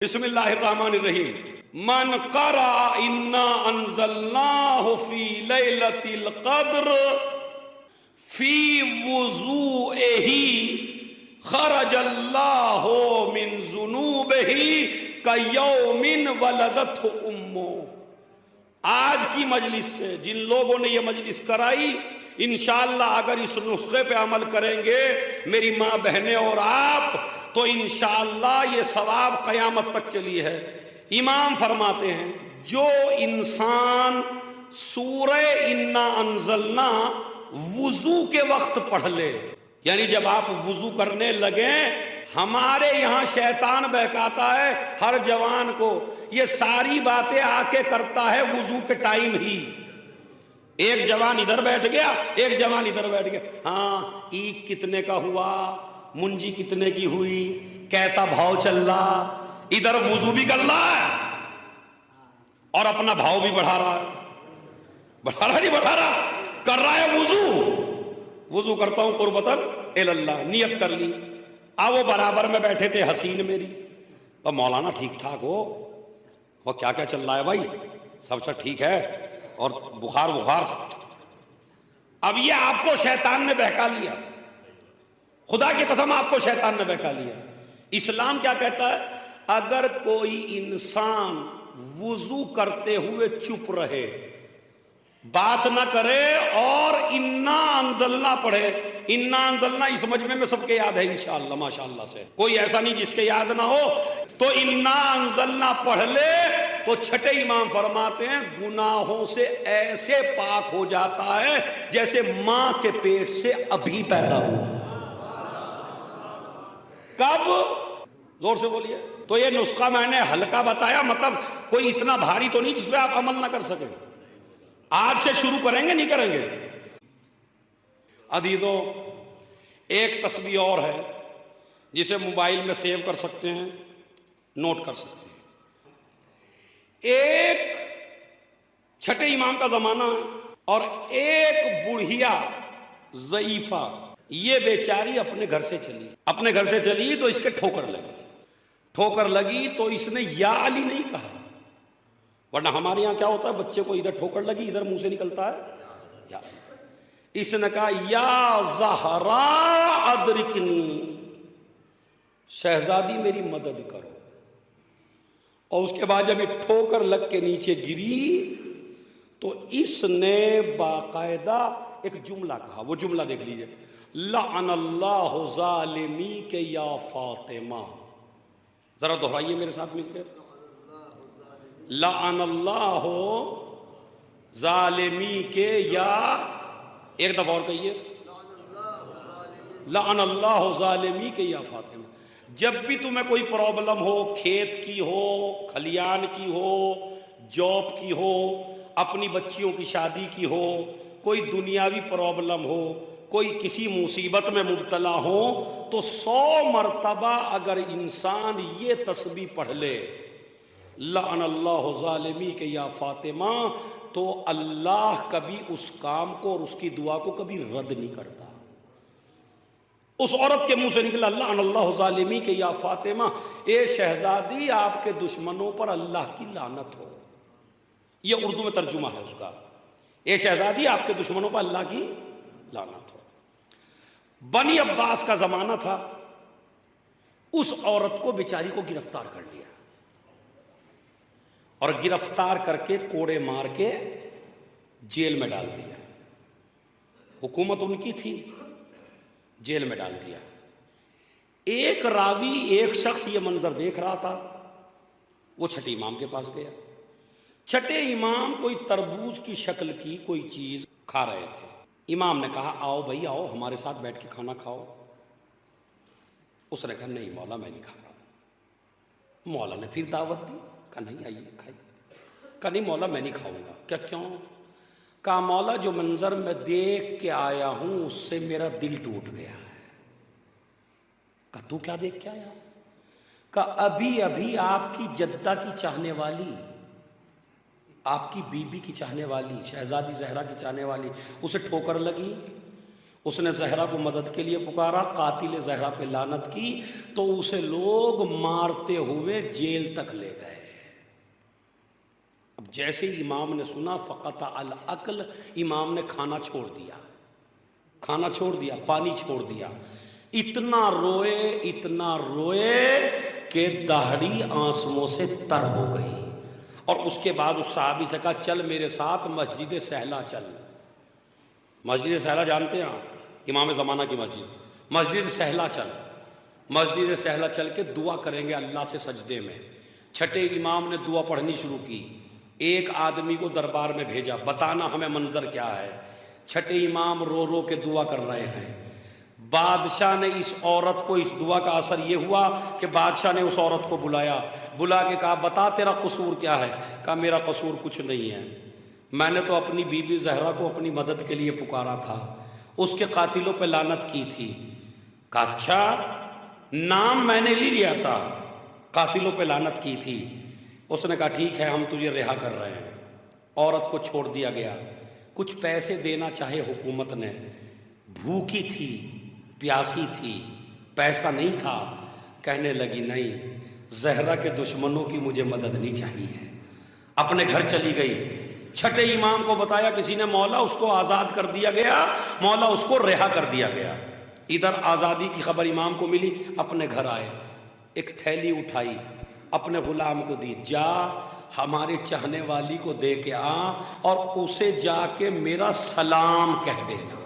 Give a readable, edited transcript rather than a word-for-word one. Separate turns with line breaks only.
بسم اللہ الرحمن الرحیم من قرأ انا انزلناہ فی لیلۃ القدر فی وضوئہ خرج اللہ من ذنوبہ کیوم ولدتہ امہ۔ آج کی مجلس سے جن لوگوں نے یہ مجلس کرائی، انشاءاللہ اگر اس نسخے پہ عمل کریں گے میری ماں بہنیں اور آپ، تو انشاءاللہ یہ ثواب قیامت تک کے لیے ہے۔ امام فرماتے ہیں جو انسان سورہ انا انزلنا وضو کے وقت پڑھ لے، یعنی جب آپ وضو کرنے لگیں، ہمارے یہاں شیطان بہکاتا ہے ہر جوان کو، یہ ساری باتیں آ کے کرتا ہے وضو کے ٹائم ہی۔ ایک جوان ادھر بیٹھ گیا، ایک جوان ادھر بیٹھ گیا، ہاں عید کتنے کا ہوا، منجی کتنے کی ہوئی، کیسا بھاؤ چل رہا، ادھر وضو بھی کر رہا ہے اور اپنا بھاؤ بھی بڑھا رہا ہے، بڑھا رہا نہیں بڑھا رہا، کر رہا ہے وضو کرتا ہوں قربتاً اللہ، نیت کر لی۔ وہ برابر میں بیٹھے تھے حسین میری، تو مولانا ٹھیک ٹھاک ہو، وہ کیا کیا چل رہا ہے بھائی، سب ٹھیک ہے، اور بخار اب یہ آپ کو شیطان نے بہکا لیا، خدا کی قسم آپ کو شیطان نے بہکا لیا۔ اسلام کیا کہتا ہے؟ اگر کوئی انسان وضو کرتے ہوئے چپ رہے، بات نہ کرے اور انا انزلنا پڑھے، انا انزلنا اس مجمع میں سب کے یاد ہے انشاءاللہ ماشاءاللہ سے، کوئی ایسا نہیں جس کے یاد نہ ہو، تو انا انزلنا پڑھ لے تو چھٹے امام فرماتے ہیں گناہوں سے ایسے پاک ہو جاتا ہے جیسے ماں کے پیٹ سے ابھی پیدا ہوا۔ کب؟ زور سے بولیے۔ تو یہ نسخہ میں نے ہلکا بتایا، مطلب کوئی اتنا بھاری تو نہیں جس پہ آپ عمل نہ کر سکیں۔ آج سے شروع کریں گے نہیں کریں گے؟ عزیزو، ایک تسبیح اور ہے جسے موبائل میں سیو کر سکتے ہیں، نوٹ کر سکتے ہیں۔ ایک چھٹے امام کا زمانہ ہے اور ایک بڑھیا ضعیفہ، یہ بیچاری اپنے گھر سے چلی تو اس کے ٹھوکر لگی تو اس نے یا علی نہیں کہا، ورنہ ہمارے یہاں کیا ہوتا ہے، بچے کو ادھر ٹھوکر لگی ادھر منہ سے نکلتا ہے یا، اس نے کہا یا زہرا ادرکنی، شہزادی میری مدد کرو۔ اور اس کے بعد جب یہ ٹھوکر لگ کے نیچے گری تو اس نے باقاعدہ ایک جملہ کہا، وہ جملہ دیکھ لیجئے، لعن اللہ ظالمی کے یا فاطمہ، ذرا دہرائیے میرے ساتھ مل کے، لعن اللہ ظالمی کے یا، ایک دفعہ اور کہیے، لعن اللہ ظالمی کے یا فاطمہ۔ جب بھی تمہیں کوئی پرابلم ہو، کھیت کی ہو، کھلیان کی ہو، جاب کی ہو، اپنی بچیوں کی شادی کی ہو، کوئی دنیاوی پرابلم ہو، کوئی کسی مصیبت میں مبتلا ہو، تو 100 مرتبہ اگر انسان یہ تسبیح پڑھ لے، لعن اللہ ظالمی کے یا فاطمہ، تو اللہ کبھی اس کام کو اور اس کی دعا کو کبھی رد نہیں کرتا۔ اس عورت کے منہ سے نکلا لعن اللہ ظالمی کے یا فاطمہ، اے شہزادی آپ کے دشمنوں پر اللہ کی لعنت ہو، یہ اردو میں ترجمہ ہے اس کا، اے شہزادی آپ کے دشمنوں پر اللہ کی لعنت ہو۔ بنی عباس کا زمانہ تھا، اس عورت کو بیچاری کو گرفتار کر لیا اور گرفتار کر کے کوڑے مار کے جیل میں ڈال دیا، حکومت ان کی تھی، جیل میں ڈال دیا۔ ایک راوی، ایک شخص یہ منظر دیکھ رہا تھا، وہ چھٹے امام کے پاس گیا، چھٹے امام کوئی تربوز کی شکل کی کوئی چیز کھا رہے تھے، امام نے کہا آؤ بھائی آؤ ہمارے ساتھ بیٹھ کے کھانا کھاؤ۔ اس نے کہا نہیں مولا میں نہیں کھا رہا۔ مولا نے پھر دعوت دی، کہا نہیں آئیے کھائیے، کہا نہیں مولا میں نہیں کھاؤں گا۔ کیا کیوں؟ کہا مولا جو منظر میں دیکھ کے آیا ہوں اس سے میرا دل ٹوٹ گیا ہے۔ کہا تو کیا دیکھ کے آیا؟ کہا ابھی ابھی آپ کی جدہ کی چاہنے والی، آپ کی بیوی کی چاہنے والی، شہزادی زہرا کی چاہنے والی، اسے ٹھوکر لگی، اس نے زہرا کو مدد کے لیے پکارا، قاتل زہرا پہ لعنت کی تو اسے لوگ مارتے ہوئے جیل تک لے گئے۔ اب جیسے ہی امام نے سنا فقط العقل، امام نے کھانا چھوڑ دیا، پانی چھوڑ دیا، اتنا روئے کہ داڑھی آنسوؤں سے تر ہو گئی۔ اور اس کے بعد اس صحابی سے کہا چل میرے ساتھ مسجد سہلا چل۔ مسجد سہلا جانتے ہیں آپ؟ امام زمانہ کی مسجد، مسجد سہلا چل۔ مسجد سہلا چل کے دعا کریں گے اللہ سے سجدے میں۔ چھٹے امام نے دعا پڑھنی شروع کی، ایک آدمی کو دربار میں بھیجا، بتانا ہمیں منظر کیا ہے۔ چھٹے امام رو رو کے دعا کر رہے ہیں۔ بادشاہ نے اس عورت کو، اس دعا کا اثر یہ ہوا کہ بادشاہ نے اس عورت کو بلا کے کہا بتا تیرا قصور کیا ہے؟ کہا میرا قصور کچھ نہیں ہے، میں نے تو اپنی بی بی زہرا کو اپنی مدد کے لیے پکارا تھا، اس کے قاتلوں پہ لعنت کی تھی۔ کہا اچھا، نام میں نے لے لیا تھا، قاتلوں پہ لعنت کی تھی۔ اس نے کہا ٹھیک ہے ہم تجھے رہا کر رہے ہیں۔ عورت کو چھوڑ دیا گیا۔ کچھ پیسے دینا چاہے حکومت نے، بھوکی تھی، پیاسی تھی، پیسہ نہیں تھا۔ کہنے لگی نہیں، زہرا کے دشمنوں کی مجھے مدد نہیں چاہیے، اپنے گھر چلی گئی۔ چھٹے امام کو بتایا کسی نے، مولا اس کو آزاد کر دیا گیا، مولا اس کو رہا کر دیا گیا۔ ادھر آزادی کی خبر امام کو ملی، اپنے گھر آئے، ایک تھیلی اٹھائی، اپنے غلام کو دی، جا ہمارے چاہنے والی کو دے کے آ اور اسے جا کے میرا سلام کہہ دینا۔